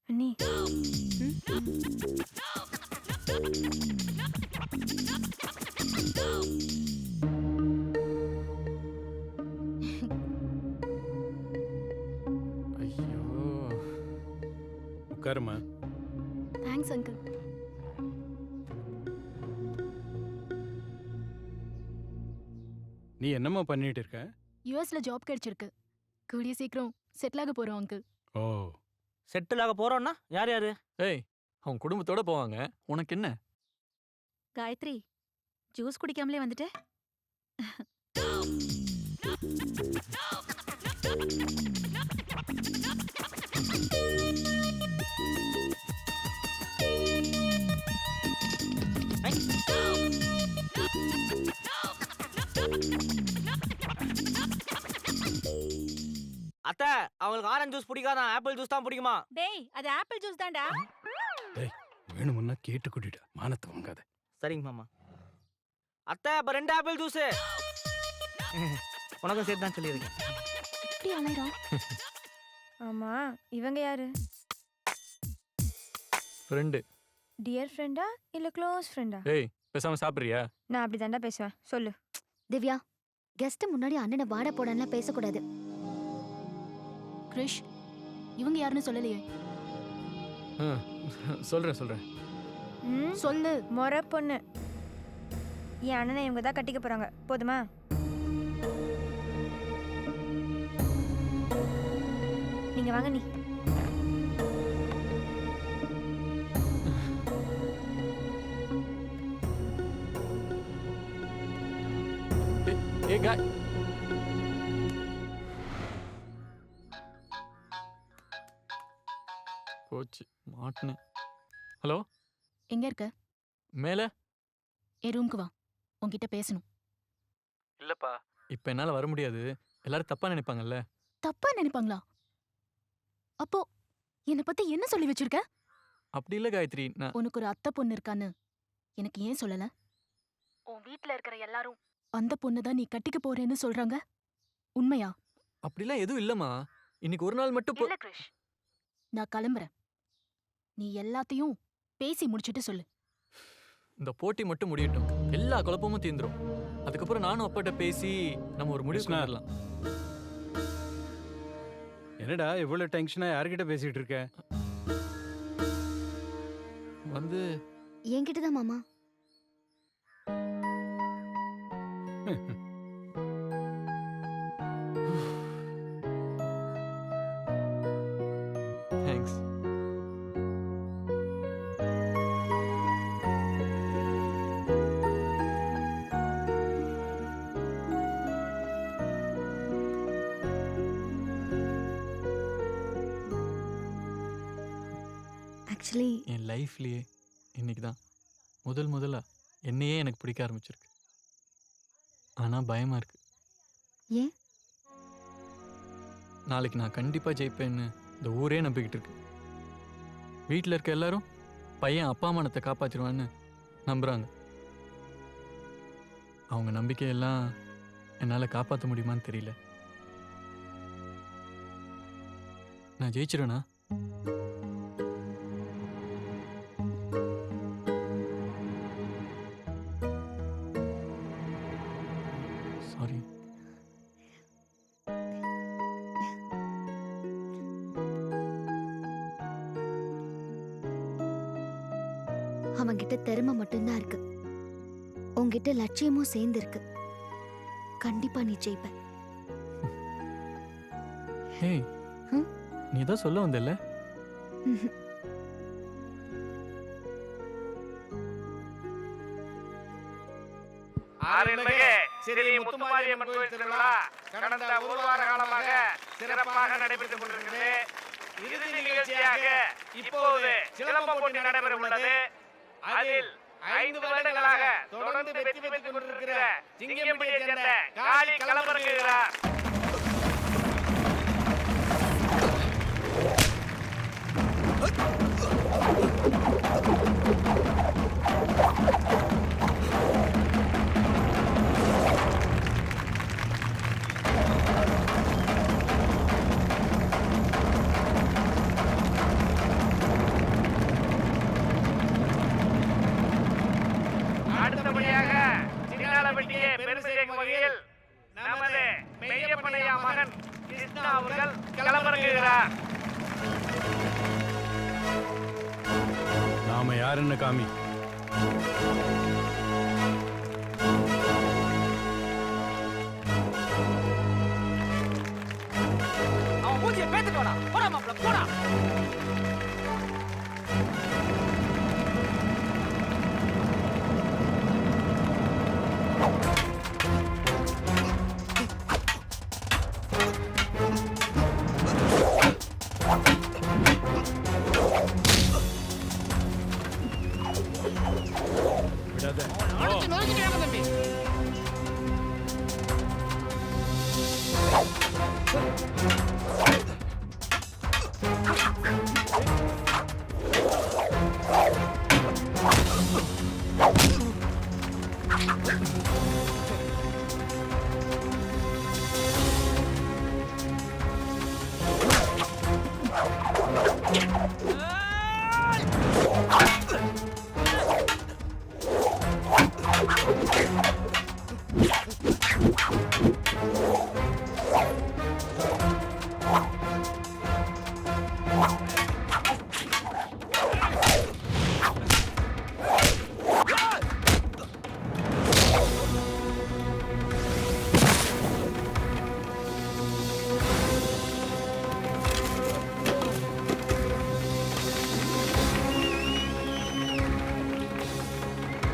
அண்ணி ஐயோ, உட்காருமா. Thanks uncle. நீ என்னம்மா பண்ணிட்டு இருக்க? யுஎஸ்ல ஜாப் கிடைச்சிருக்கு. கூடிய சீக்கிரம் செட்டில் ஆக போறோம் அங்கிள். ஓ, செட்டில் ஆக போறோம்னா யார் யாரு? ஏய், அவங்க குடும்பத்தோட போவாங்க. உனக்கு என்ன? காயத்ரி, ஜூஸ் குடிக்காமலே வந்துட்ட? அத்தை, அவங்களுக்கு ஆரஞ்சு ஜூஸ் பிடிக்காதான், ஆப்பிள் ஜூஸ் தான் பிடிக்குமா? டேய், அது ஆப்பிள் ஜூஸ் தான்டா. டேய், வேணுமுன்னா கேட்டு குடிடா, மானத்தை வாங்காத. சரிங்க மாமா. அத்தை, அப்ப 2 ஆப்பிள் ஜூஸ். உனக்கும் சேர்த்து தான் சொல்லியிருக்கேன். இப்படி அலைறா. ஆமா, இவங்க யாரு? ஃப்ரெண்டு. டியர் ஃப்ரெண்டா இல்ல க்ளோஸ் ஃப்ரெண்டா? ஏய், பேசாம சாப்பிடுறியா? நான் அப்படி தாண்டா பேசுவேன், சொல்லு. திவ்யா, கெஸ்ட் முன்னாடி அண்ணனை வாட போடான்லாம் பேசக்கூடாது. கிரிஷ், இவங்க யாருன்னு சொல்லலையே. சொல்றேன். சொல்லு. மொற பொண்ணு. என் அண்ணனை இவங்க தான் கட்டிக்க போறாங்க, போதுமா? நீங்க வாங்க. நீ ஏய் காய், போச்சு, மாட்டினேன். ஹலோ, எங்க இருக்க? மேல. என் ரூம்க்கு வா, உன்கிட்ட பேசணும். இல்லப்பா, இப்ப என்னால வர முடியாது. எல்லாரும் தப்பா நினைப்பாங்கல்ல. தப்பா நினைப்பாங்களா? அப்போ என்னை பத்தி என்ன சொல்லி வச்சிருக்க? அப்படி இல்ல காயத்ரி, நான் உனக்கு ஒரு அத்தை பொண்ணு இருக்கான்னு எனக்கு ஏன் சொல்லல? உன் வீட்ல இருக்கிற எல்லாரும் அந்த பொண்ணு தான் நீ கட்டிக்க போறேன்னு சொல்றாங்க. உண்மையா? அப்படிலாம் எதுவும் இல்லம்மா. இன்னைக்கு ஒரு நாள் மட்டும் இல்ல கிரிஷ், நான் கிளம்புறேன். நீ எல்லாத்தையும் பேசி முடிச்சிட்டு சொல்லு. இந்த போட்டி மட்டும் முடியட்டும், எல்லா குழப்பமும் தீந்துரும். அதுக்கப்புறம் நானும் அப்பாட்ட பேசி நம்ம ஒரு முடிவு கிருஷ்ணா. பண்ணலாம். என்னடா இவ்வளவு டென்ஷனா யார்கிட்ட பேசிட்டு இருக்க? வந்து என்கிட்டதான் மாமா. தேங்க்ஸ். ஆக்சுவலி என் லைஃப்லயே இன்னைக்கு தான் முதல்ல என்னையே எனக்கு பிடிக்க ஆரம்பிச்சிருக்கு. ஆனா பயமா இருக்கு. ஏன்? நாளைக்கு நான் கண்டிப்பா ஜெயிப்பேன்னு இந்த ஊரே நம்பிக்கிட்டு இருக்கு. வீட்டில் இருக்க எல்லாரும் பையன் அப்பா மானத்தை காப்பாற்றிடுவான்னு நம்புறாங்க. அவங்க நம்பிக்கையெல்லாம் என்னால் காப்பாற்ற முடியுமான்னு தெரியல. நான் ஜெயிச்சிருவேனா? சாரி. அவன்கிட்ட திறமை மட்டும்தான் இருக்கு, உன்கிட்ட லட்சியமும் சேர்ந்து இருக்கு. கண்டிப்பா நீ ஜெயிப்ப. ஹேய், நீ ஏதோ சொல்ல வந்தல்ல? அருள்மிகு ஸ்ரீ முத்துமாரியம்மன் கோயில் திருவிழா கடந்த ஒரு வார காலமாக சிறப்பாக நடைபெற்றுக் கொண்டிருக்கிறது. இறுதி நிகழ்ச்சியாக இப்போது சிலம்பம் போட்டி நடைபெற உள்ளது. அதில் 5 வருடங்களாக தொடர்ந்து வெற்றி பெற்றுக் கொண்டிருக்கிற சிங்கம்பட்டியைச் சேர்ந்த காளி களமிறங்குகிறார். அவர்கள் களமிறங்குகிறார். நாம யாருன்னு காமி. அவன் மூஞ்சியை பேத்துட்டு வாடா. போடா மாப்ள, போடா. விடாத. அடிச்சு நொறுக்கிட்டே தம்பி.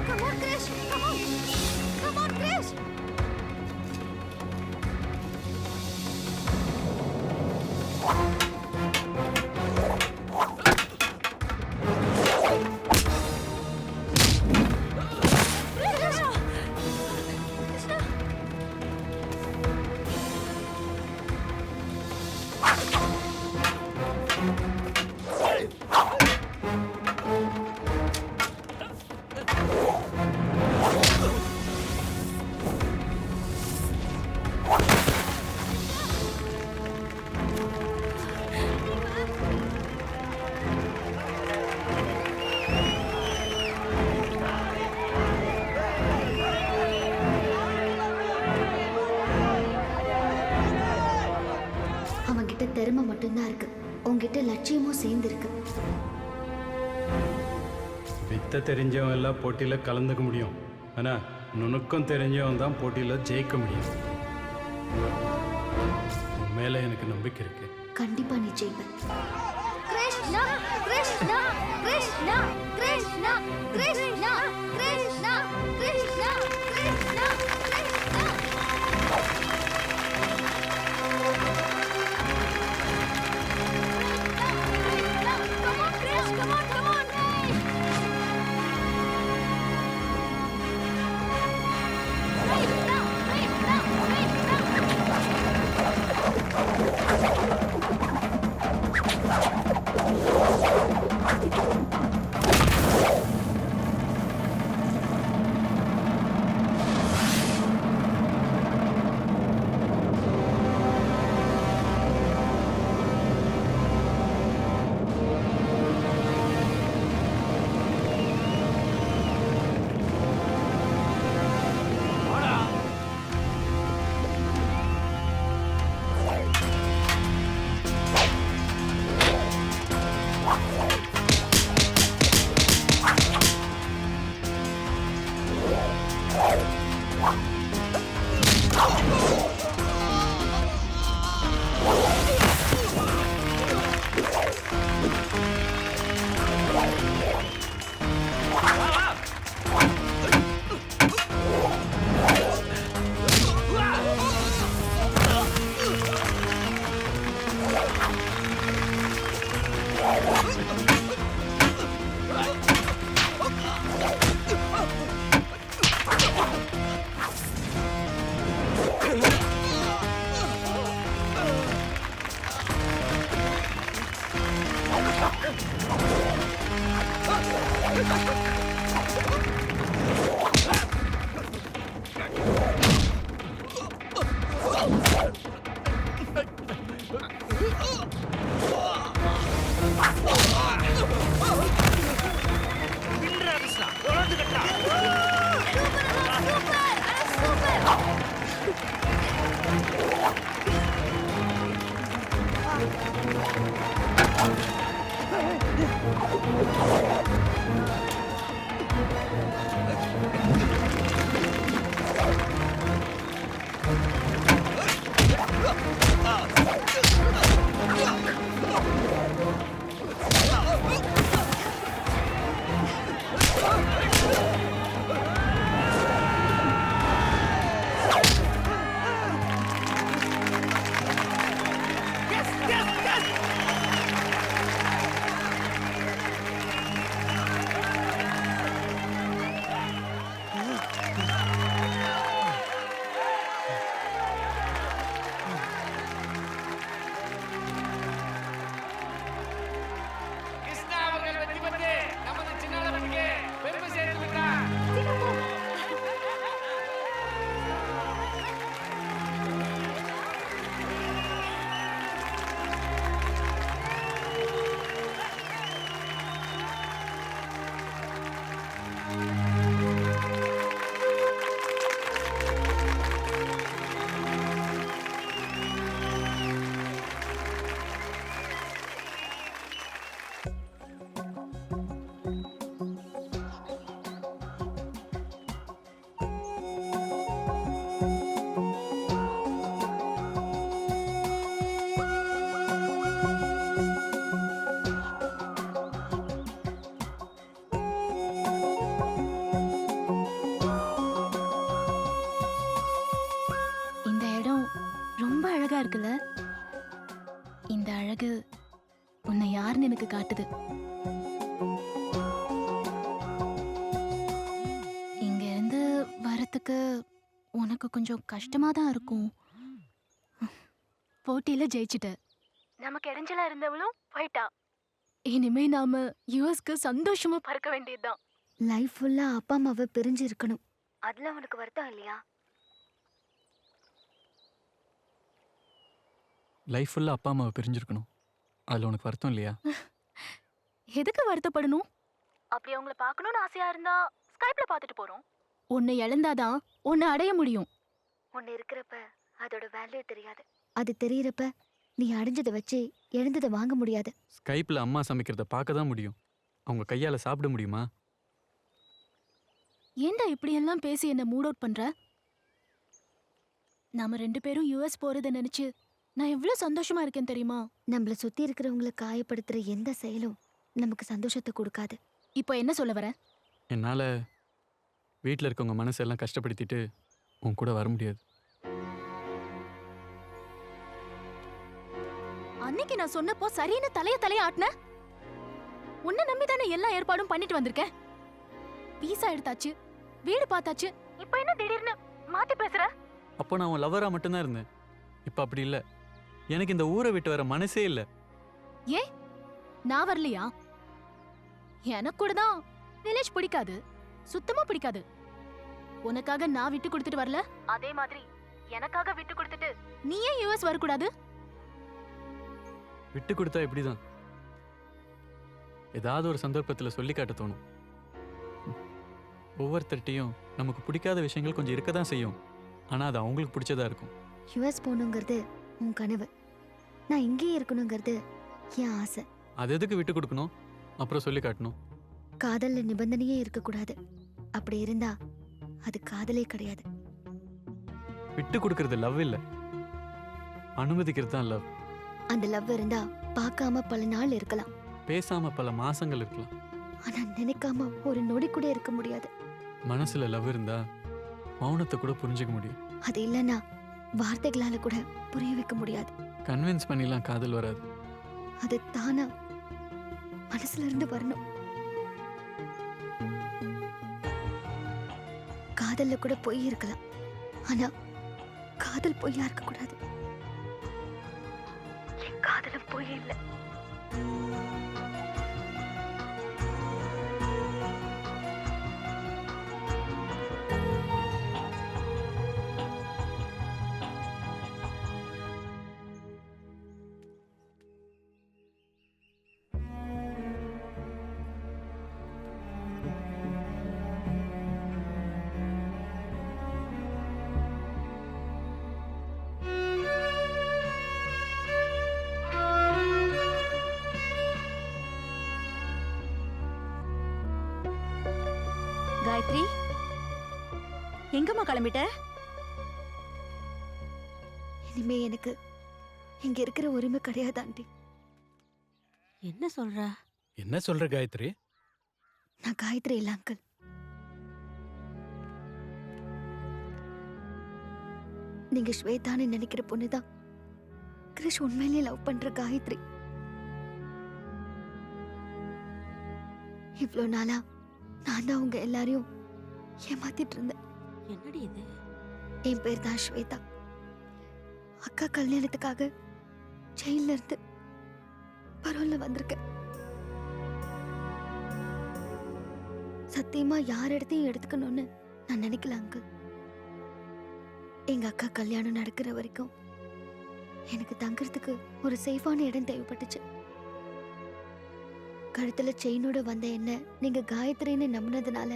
Come on, Krish! Come on! Come on, Krish! Krishna! Krishna! அவன்கிட்ட திறமை மட்டும்தான் இருக்கு. உன்கிட்ட லட்சியமும் சேர்ந்துருக்கு. வித்தை தெரிஞ்சவன் எல்லாம் போட்டியில கலந்துக்க முடியும். ஆனா நுணுக்கம் தெரிஞ்சவன் தான் போட்டியில ஜெயிக்க முடியும். உன் மேல எனக்கு நம்பிக்கை இருக்கு. கண்டிப்பா நீ ஜெயிப்ப. Krishna Krishna Krishna Krishna Krishna Krishna Krishna Krishna Krishna Come on, Krish! Come on, come on! Krishna! Krishna! Krishna! Krishna அவர்கள் வெற்றி பெற்று நமது சின்னாளவனுக்கு பெருமை சேர்த்து விட்டார். இந்த இடம் ரொம்ப அழகா இருக்குல்ல? இந்த அழகு உன்னை யாருன்னு எனக்கு காட்டுது. இங்க இருந்து வரத்துக்கு உனக்கு கொஞ்சம் கஷ்டமா தான் இருக்கும். போட்டியில ஜெயிச்சிட்ட. நமக்கு இடைஞ்சலா இருந்தவளும் போயிட்டா. இனிமே நாம யுஎஸ்க்கு சந்தோஷமா பறக்க வேண்டியதுதான். லைஃப் ஃபுல்லா அப்பா அம்மாவை பிரிஞ்சு இருக்கணும். அதுல உனக்கு வருத்தம் இல்லையா? லைஃப் ஃபுல்லாக அப்பா அம்மாவை பிரிஞ்சிருக்கணும், அதில் உனக்கு வருத்தம் இல்லையா? எதுக்கு வருத்தப்படணும்? அப்படி அவங்கள பார்க்கணும்னு ஆசையா இருந்தா ஸ்கைப்ல பார்த்துட்டு போறோம். உன்னை இழந்தாதான் உன்னை அடைய முடியும். ஒன்னு இருக்கிறப்ப அதோட வேல்யூ தெரியாது. அது தெரியறப்ப நீ அடைஞ்சதை வச்சு எழுந்ததை வாங்க முடியாது. ஸ்கைப்பில் அம்மா சமைக்கிறத பார்க்க தான் முடியும், அவங்க கையால் சாப்பிட முடியுமா? ஏன்டா இப்படியெல்லாம் பேசி என்ன மூட் அவுட் பண்ற? நாம 2 பேரும் யுஎஸ் போறத நினைச்சு நான் எவ்வளவு சந்தோஷமா இருக்கேன் தெரியுமா? நம்மள சுத்தி இருக்கிறவங்கள காயப்படுத்துற எந்த செயலும் நமக்கு சந்தோஷத்தை கொடுக்காது. இப்போ என்ன சொல்ல வர? என்னால் வீட்டில் இருக்கவங்க மனசெல்லாம் கஷ்டப்படுத்திட்டு உன் கூட வர முடியாது. அன்னைக்கு நான் சொன்னப்போ சரின்னு தலைய ஆட்டின. உன்னை நம்பி தானே எல்லா ஏற்பாடும் பண்ணிட்டு வந்திருக்கேன். வீசா எடுத்தாச்சு, வீடு பார்த்தாச்சு. இப்போ என்ன திடீர்னு மாத்தி பேசுற? அப்போ நான் உன் லவ்வராக மட்டும்தான் இருந்தேன், இப்போ அப்படி இல்லை. எனக்கு இந்த ஊரை விட்டு வர மனசே இல்லை. ஏன் நான் வரலையா? எனக்கு கூட தான் வில்லேஜ் பிடிக்காது, சுத்தமா பிடிக்காது. உனக்காக நான் விட்டு கொடுத்துட்டு வரல, அதே மாதிரி எனக்காக விட்டு கொடுத்துட்டு நீ ஏன் யுஎஸ் வரக்கூடாது? விட்டு கொடுத்தா இப்படிதான், ஏதாவது ஒரு சந்தர்ப்பத்தில் சொல்லி காட்ட தோணும். ஒவ்வொருத்தர்ட்டையும் நமக்கு பிடிக்காத விஷயங்கள் கொஞ்சம் இருக்க தான் செய்யும், ஆனால் அது அவங்களுக்கு பிடிச்சதா இருக்கும். யுஎஸ் போகணுங்கிறது உன் கனவு, நான் இங்கேயே இருக்கணுங்கிறது என் ஆசை. அது எதுக்கு விட்டு கொடுக்கணும், அப்புறம் சொல்லி காட்டணும்? காதல்ல நிபந்தனையே இருக்கக்கூடாது. அப்படி இருந்தா அது காதலே கிடையாது. விட்டு கொடுக்கறது லவ் இல்லை, அனுமதிக்கிறது தான் லவ். அந்த லவ் இருந்தா பார்க்காம பல நாள் இருக்கலாம், பேசாம பல மாசங்கள் இருக்கலாம். ஆனா நினைக்காம ஒரு நொடி கூட இருக்க முடியாது. மனசுல லவ் இருந்தா மௌனத்தை கூட புரிஞ்சுக்க முடியும். அது இல்லைன்னா வார்த்தைகளால கூட புரிய வைக்க முடியாது. கன்வின்ஸ் பண்ணிலாம் காதல் வராது, அது தானா மனசுல இருந்து வரணும். காதல்ல கூட பொய் இருக்கலாம், ஆனா காதல் பொய்யா இருக்க கூடாது. என் காதலும் பொய் இல்லை. காயத்ரி எங்கம்மா கிளம்பிட்ட? இனிமே எனக்கு இங்க இருக்கிற உரிமை கிடையாது ஆண்டி. என்ன சொல்ற? என்ன சொல்ற காயத்ரி? நான் காயத்ரி இல்ல அங்கிள். நீங்க ஸ்வேதான்னு நினைக்கிற பொண்ணுதான் கிரிஷ் உண்மையிலேயே லவ் பண்ற காயத்ரி. இவ்வளோ நாளா நான் தான் உங்க எல்லாரையும் ஏமாத்திட்டு இருந்தேன். என்னடி இது? என் பேர் தான் ஸ்வேதா. அக்கா கல்யாணத்துக்காக ஜெயில இருந்து பரோல்ல வந்திருக்கேன். சத்தியமா யார் இடத்தையும் எடுத்துக்கணும்னு நான் நினைக்கல அங்கிள். எங்க அக்கா கல்யாணம் நடக்கிற வரைக்கும் எனக்கு தங்கறதுக்கு ஒரு சேஃபான இடம் தேவைப்பட்டுச்சு. கழுத்துல செயினோட வந்த என்ன நீங்க காயத்ரின்னு நம்பினதுனால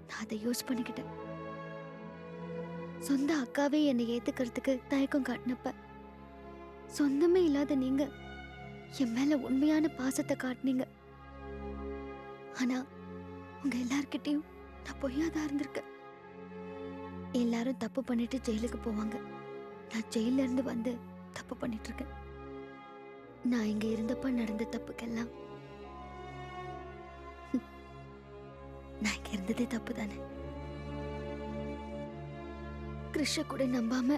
நான் அதை யூஸ் பண்ணிக்கிட்டேன். சொந்த அக்காவே என்னை ஏத்துக்கிறதுக்கு தயக்கம் காட்டினப்ப சொந்தமே இல்லாத நீங்க என் மேல உண்மையான பாசத்தை காட்டினீங்க. ஆனா உங்க எல்லார்கிட்டயும் நான் பொய்யாதான் இருந்திருக்கேன். எல்லாரும் தப்பு பண்ணிட்டு ஜெயிலுக்கு போவாங்க. நான் ஜெயில இருந்து வந்து தப்பு பண்ணிட்டு இருக்கேன். நான் இங்க இருந்தப்ப நடந்த தப்புக்கெல்லாம் நான் இங்க இருந்ததே தப்பு தானே. கிருஷ்ண கூட நம்பாம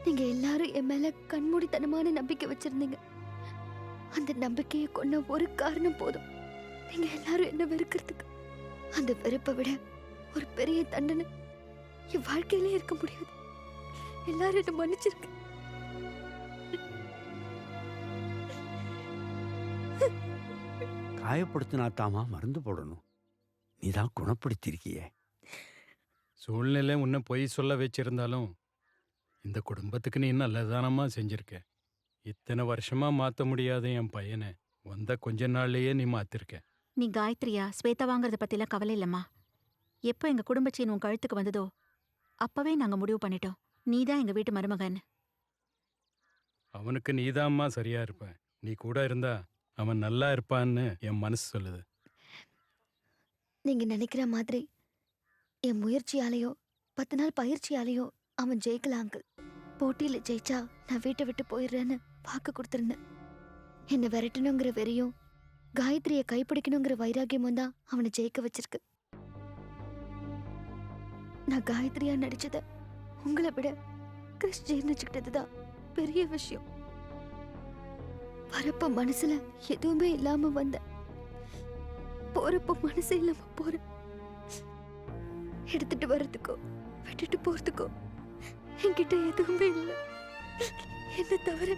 நீங்க எல்லாரும் என் மேல கண்மூடித்தனமான நம்பிக்கை வச்சிருந்தீங்க. அந்த நம்பிக்கையை கொண்ட ஒரு காரணம் போதும் நீங்க எல்லாரும் என்ன வெறுக்கிறதுக்கு. அந்த வெறுப்பை விட ஒரு பெரிய தண்டனை என் வாழ்க்கையிலே இருக்க முடியாது. எல்லாரும் என்ன மன்னிச்சிருக்க. காயப்படுத்தினா தாமா மருந்து போடணும். நீதான் குணப்படுத்திருக்கியே. சூழ்நிலை உன்னை பொய் சொல்ல வச்சிருந்தாலும் இந்த குடும்பத்துக்கு நீ நல்லதானமா செஞ்சிருக்க. இத்தனை வருஷமா மாத்த முடியாத என் பையனை வந்த கொஞ்ச நாள்லயே நீ மாத்திருக்க. நீ காயத்ரியா ஸ்வேதா வாங்கறத பத்திலாம் கவலை இல்லம்மா. எப்போ எங்க குடும்ப செயின் உன் கழுத்துக்கு வந்ததோ அப்பவே நாங்க முடிவு பண்ணிட்டோம், நீதான் எங்க வீட்டு மருமகன். அவனுக்கு நீதாம்மா சரியா இருப்ப. நீ கூட இருந்தா அவன் நல்லா இருப்பான்னு என் மனசு சொல்லுது. நீங்க நினைக்கிற மாதிரி என் முயற்சியாலேயோ 10 நாள் பயிற்சியாலேயோ அவன் ஜெயிக்கலாம் அங்கிள். போட்டியில ஜெயிச்சா நான் வீட்டை விட்டு போயிடுறேன்னு வாக்கு கொடுத்திருந்தேன். என்னை விரட்டணுங்கிற வெறியும் காயத்ரியை கைப்பிடிக்கணுங்கிற வைராகியமும் தான் அவனை ஜெயிக்க வச்சிருக்கு. நான் காயத்ரியா நடிச்சத உங்களை விட கிறிஸ் ஜீர்ணிச்சுக்கிட்டதுதான் பெரிய விஷயம். வரப்ப மனசுல எதுவுமே இல்லாம வந்த, போறப்ப மனசு இல்லாம போற. எடுத்துட்டு வர்றதுக்கோ விட்டுட்டு போறதுக்கோ என்கிட்ட எதுவுமே இல்லை என்ன தவிர.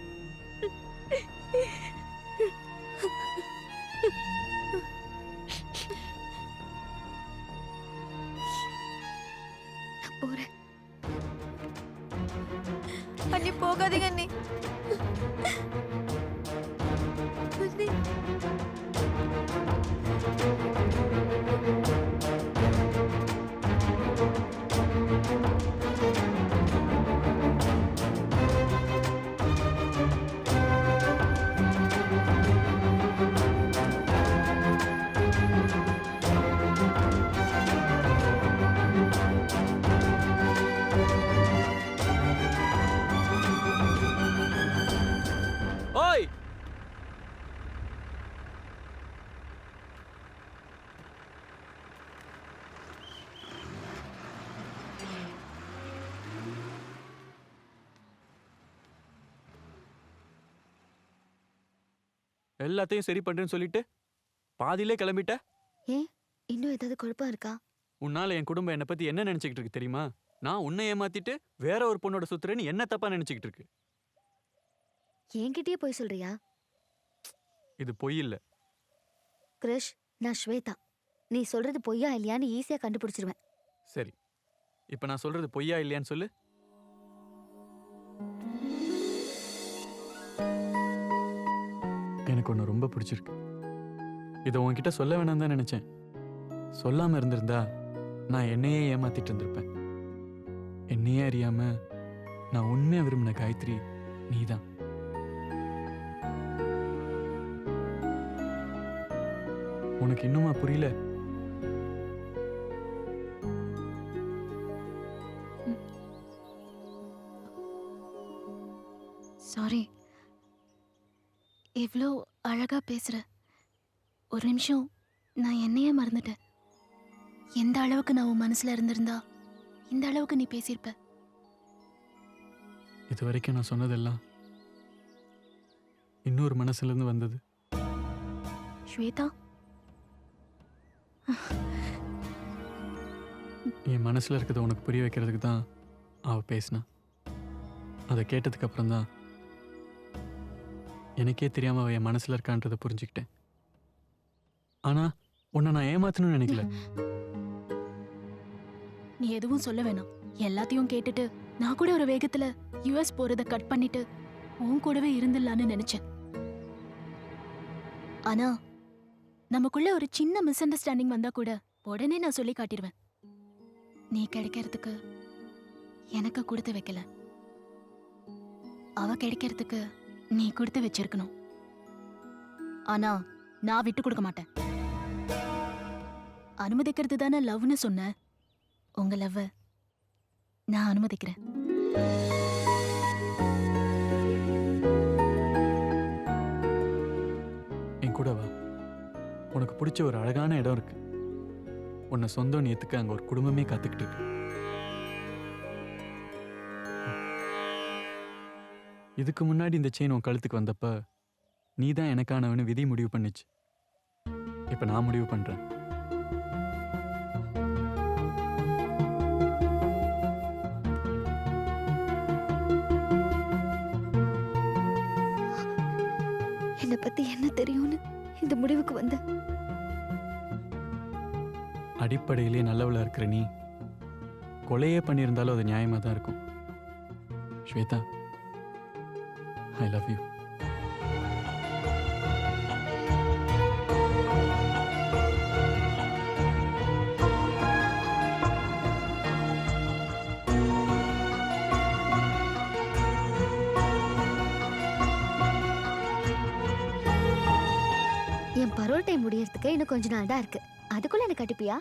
நான் போறேன். அண்ணி போகாதீங்க அண்ணி. அண்ணி. ஓய், எல்லாத்தையும் சரி பண்றேன்னு சொல்லிட்டு பாதியிலே கிளம்பிட்ட. ஏன் இன்னும் ஏதாவது குழப்பம் இருக்கா? உன்னால என் குடும்பம் என்னை பத்தி என்ன நினைச்சுக்கிட்டு இருக்கு தெரியுமா? நான் உன்னை ஏமாத்திட்டு வேற ஒரு பொண்ணோட சுத்துறேன்னு என்ன தப்பா நினைச்சுக்கிட்டு இருக்கு. என்கிட்டயே போய் சொல்றியா? இது பொய் இல்ல. கிரிஷ், நான் ஸ்வேதா. நீ சொல்றது பொய்யா இல்லையான்னு ஈஸியா கண்டுபிடிச்சிருவேன். சரி, இப்ப நான் சொல்றது பொய்யா இல்லையான்னு சொல்லு. எனக்கு ஒன்று ரொம்ப பிடிச்சிருக்கு. இதை உன்கிட்ட சொல்ல வேணாம் தான் நினைச்சேன். சொல்லாம இருந்திருந்தா நான் என்னையே ஏமாத்திட்டு இருந்திருப்பேன். என்னையே அறியாம நான் உண்மையா விரும்பின காயத்ரி நீதான். உனக்கு இன்னுமா புரியல? எவ்வளோ அழகா பேசுற. ஒரு நிமிஷம் நான் என்னையே மறந்துட்டேன். எந்த அளவுக்கு நான் உன் மனசுல இருந்திருந்தா இந்த அளவுக்கு நீ பேசியிருப்ப. இது வரைக்கும் நான் சொன்னதெல்லாம் இன்னொரு மனசுலேருந்து வந்தது. ஸ்வேதா, என் மனசில் இருக்கிறத உனக்கு புரிய வைக்கிறதுக்கு தான் அவள் பேசினா. அதை கேட்டதுக்கு அப்புறம் தான் எனக்கே தெரியாமல் அவள் என் மனசில் இருக்கான்றதை புரிஞ்சுக்கிட்டேன். ஆனால் உன்னை நான் ஏமாத்தணும்னு நினைக்கல. நீ எதுவும் சொல்ல வேணாம். எல்லாத்தையும் கேட்டுட்டு நான் கூட ஒரு வேகத்துல யுஎஸ் போறத கட் பண்ணிட்டு உன் கூடவே இருந்துடலான்னு நினைச்சேன். ஆனா நமக்குள்ள ஒரு சின்ன மிஸ் அண்டர்ஸ்டாண்டிங் வந்தா கூட உடனே நான் சொல்லி காட்டிடுவேன். நீ கிடைக்கிறதுக்கு எனக்கு கொடுத்து வைக்கல, அவ கிடைக்கிறதுக்கு நீ கொடுத்து வச்சிருக்கணும். ஆனா நான் விட்டு கொடுக்க மாட்டேன். அனுமதிக்கிறது தானே லவ்னு சொன்ன. உங்க லவ் நான் அனுமதிக்கிறேன். என் கூட வா. உனக்கு பிடிச்ச ஒரு அழகான இடம் இருக்கு. உன்னை சொந்தம் நேத்துக்கு அங்கே ஒரு குடும்பமே காத்துக்கிட்டு இருக்கு. இதுக்கு முன்னாடி இந்த செயின் உன் கழுத்துக்கு வந்தப்ப நீ தான் எனக்கானவனு விதி முடிவு பண்ணுச்சு. இப்போ நான் முடிவு பண்றேன். என்னை பத்தி என்ன தெரியும்னு இந்த முடிவுக்கு வந்த. அடிப்படையிலே நல்லவளா இருக்கிற நீ கொலையே பண்ணியிருந்தாலும் அது நியாயமா தான் இருக்கும். Shweta, I love you. என் பரோல் டைம் முடியறதுக்கு இன்னும் கொஞ்ச நாள் தான் இருக்கு. அதுக்குள்ள என்ன கட்டிப்பியா?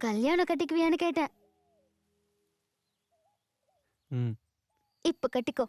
கல்யாணம் கட்டிக்குவியான்னு கேட்டேன். ம் இப்ப கட்டிக்கோ.